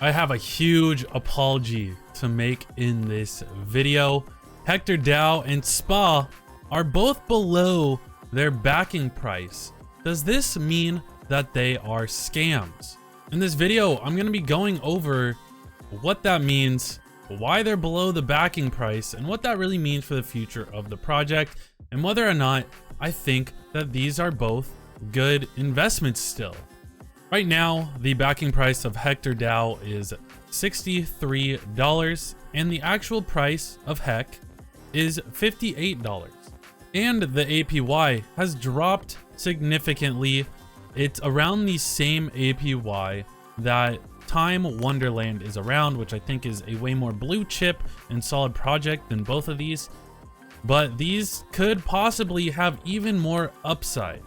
I have a huge apology to make in this video. Hector DAO and SPA are both below their backing price. Does this mean that they are scams? In this video, I'm going to be going over what that means, why they're below the backing price, and what that really means for the future of the project, and whether or not I think that these are both good investments still. Right now, the backing price of Hector DAO is $63, and the actual price of Hec is $58. And the APY has dropped significantly. It's around the same APY that Time Wonderland is around, which I think is a way more blue chip and solid project than both of these. But these could possibly have even more upside.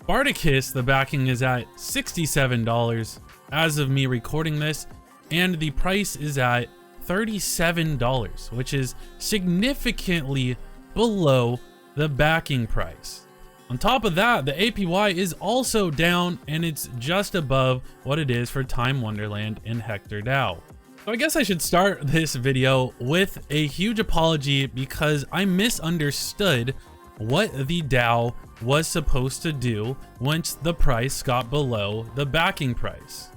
Spartacus, the backing is at $67 as of me recording this, and the price is at $37, which is significantly below the backing price. On top of that, the APY is also down, and it's just above what it is for Time Wonderland and Hector DAO. So I guess I should start this video with a huge apology because I misunderstood what the DAO was supposed to do once the price got below the backing price.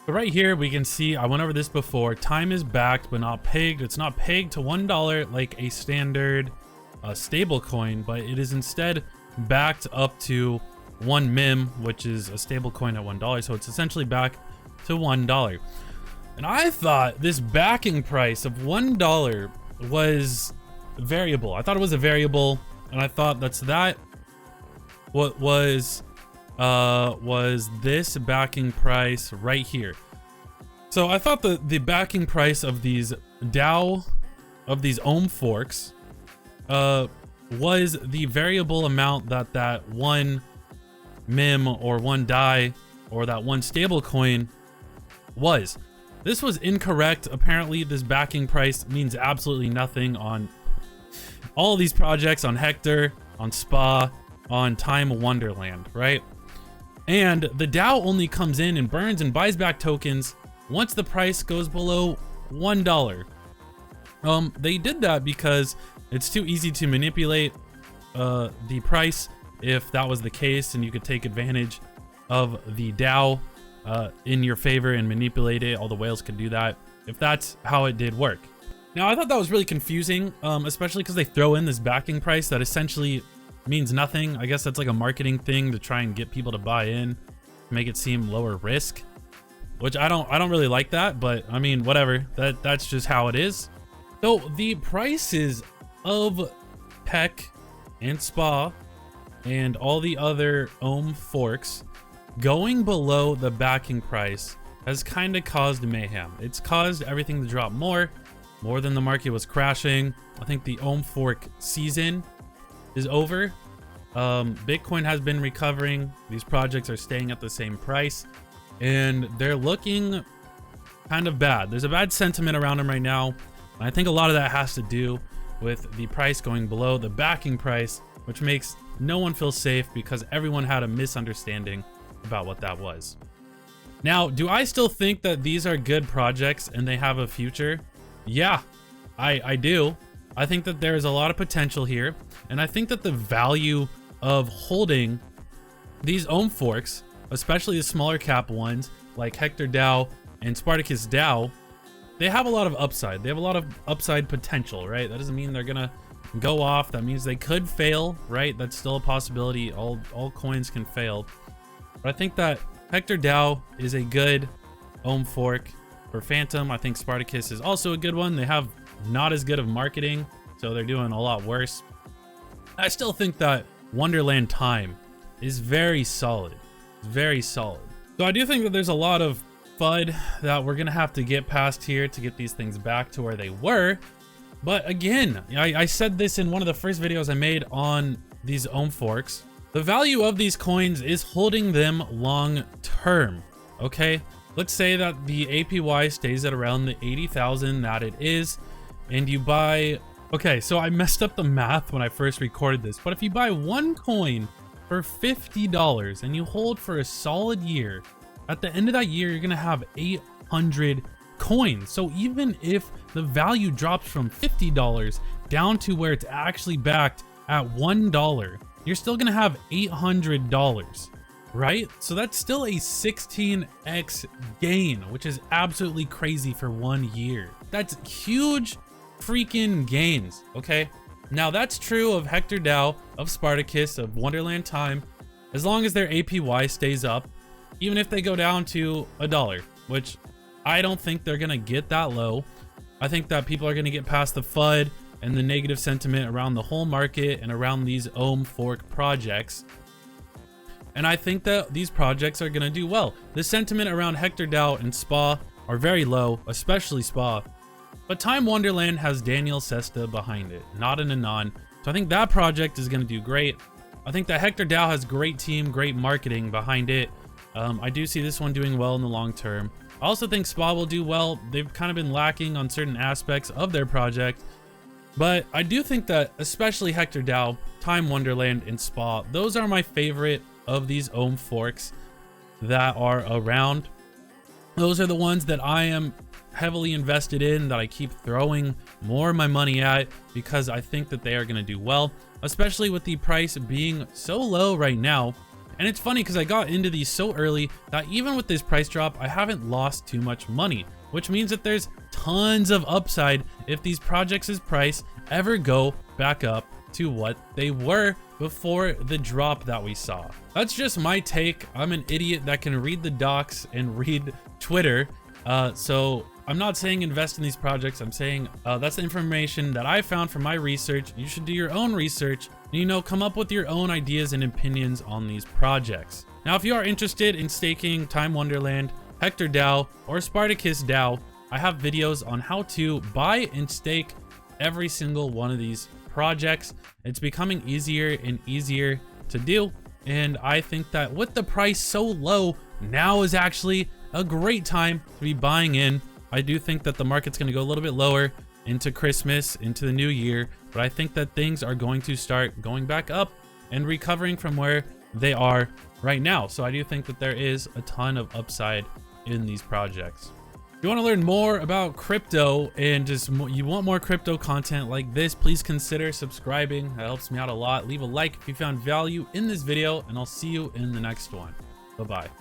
So right here we can see, I went over this before, Time is backed but not pegged. It's not pegged to $1 like a standard stable coin, but it is instead backed up to 1 mim, which is a stable coin at $1. So it's essentially backed to $1. And I thought this backing price of $1 was variable. I thought it was a variable, and I thought what was this backing price right here. So I thought the backing price of these DAO, of these ohm forks, was the variable amount that 1 mim or 1 DAI or that 1 stable coin was. This was incorrect. Apparently this backing price means absolutely nothing on all of these projects, on Hector, on SPA, on Time Wonderland, right? And the DAO only comes in and burns and buys back tokens once the price goes below $1. They did that because it's too easy to manipulate the price if that was the case, and you could take advantage of the DAO in your favor and manipulate it. All the whales could do that if that's how it did work. Now, I thought that was really confusing, especially because they throw in this backing price that essentially means nothing. I guess that's like a marketing thing to try and get people to buy in, make it seem lower risk, which I don't really like that, but I mean, whatever. That's just how it is. So the prices of Hec and SPA and all the other ohm forks going below the backing price has kind of caused mayhem. It's caused everything to drop more than the market was crashing. I think the ohm fork season is over. Bitcoin has been recovering. These projects are staying at the same price, and they're looking kind of bad. There's a bad sentiment around them right now. And I think a lot of that has to do with the price going below the backing price, which makes no one feel safe because everyone had a misunderstanding about what that was. Now, do I still think that these are good projects and they have a future? Yeah, I do. I think that there's a lot of potential here, and I think that the value of holding these ohm forks, especially the smaller cap ones like Hector DAO and Spartacus DAO, they have a lot of upside. They have a lot of upside potential, right? That doesn't mean they're gonna go off. That means they could fail, right? That's still a possibility. All coins can fail. But I think that Hector DAO is a good ohm fork for Phantom. I think Spartacus is also a good one. They have not as good of marketing, so they're doing a lot worse. I still think that Wonderland Time is very solid. It's very solid. So I do think that there's a lot of FUD that we're gonna have to get past here to get these things back to where they were. But again, I said this in one of the first videos I made on these ohm forks. The value of these coins is holding them long term, okay? Let's say that the APY stays at around the 80,000 that it is, and you buy, okay, so I messed up the math when I first recorded this, but if you buy 1 coin for $50 and you hold for a solid year, at the end of that year, you're gonna have 800 coins. So even if the value drops from $50 down to where it's actually backed at $1, you're still gonna have $800, right? So that's still a 16x gain, which is absolutely crazy for 1 year. That's huge freaking gains, okay? Now that's true of Hector DAO, of Spartacus, of Wonderland Time, as long as their APY stays up, even if they go down to $1, which I don't think they're gonna get that low. I think that people are gonna get past the FUD and the negative sentiment around the whole market and around these ohm fork projects. And I think that these projects are gonna do well. The sentiment around Hector DAO and SPA are very low, especially SPA. But Time Wonderland has Daniel Sesta behind it, not an Anon. So I think that project is gonna do great. I think that Hector DAO has great team, great marketing behind it. I do see this one doing well in the long term. I also think SPA will do well. They've kind of been lacking on certain aspects of their project. But I do think that especially Hector DAO, Time Wonderland, and SPA, those are my favorite of these ohm forks that are around. Those are the ones that I am heavily invested in, that I keep throwing more of my money at, because I think that they are going to do well, especially with the price being so low right now. And it's funny because I got into these so early that even with this price drop, I haven't lost too much money, which means that there's tons of upside if these projects' price ever go back up to what they were before the drop that we saw. That's just my take. I'm an idiot that can read the docs and read Twitter. So I'm not saying invest in these projects. I'm saying that's the information that I found from my research. You should do your own research and, you know, come up with your own ideas and opinions on these projects. Now, if you are interested in staking Time Wonderland, Hector DAO, or Spartacus DAO, I have videos on how to buy and stake every single one of these projects. It's becoming easier and easier to do. And I think that with the price so low, now is actually a great time to be buying in. I do think that the market's going to go a little bit lower into Christmas, into the new year, but I think that things are going to start going back up and recovering from where they are right now. So I do think that there is a ton of upside in these projects. If you want to learn more about crypto and just you want more crypto content like this, please consider subscribing. That helps me out a lot. Leave a like if you found value in this video, and I'll see you in the next one. Bye-bye.